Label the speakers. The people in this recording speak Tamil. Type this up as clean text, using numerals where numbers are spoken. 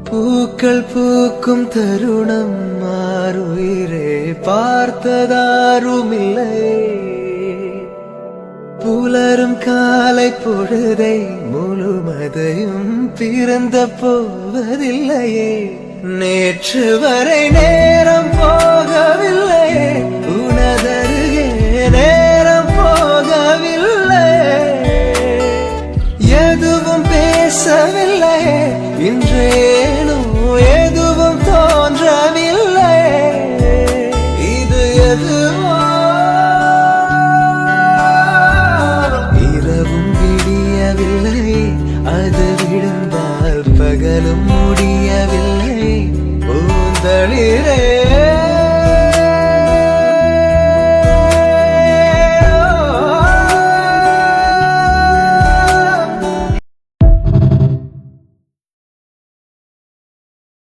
Speaker 1: பூக்கள் பூக்கும் தருணம் மாறுயிரே பார்த்ததாருமில்லை. புலரும் காலை பொழுதை முழுமதையும் பிறந்த போவதில்லையே. நேற்று வரை நேரம் போகவில்லையே, உனதருகே நேரம் போகவில்லை. எதுவும் பேசவில்லையே, இன்றேனோ எதுவும் தோன்றவில்லை. இது எதுவோ இரவும் விடியவில்லை, அது விழுந்தால் பகலும் முடியவில்லை. பூந்தளிரே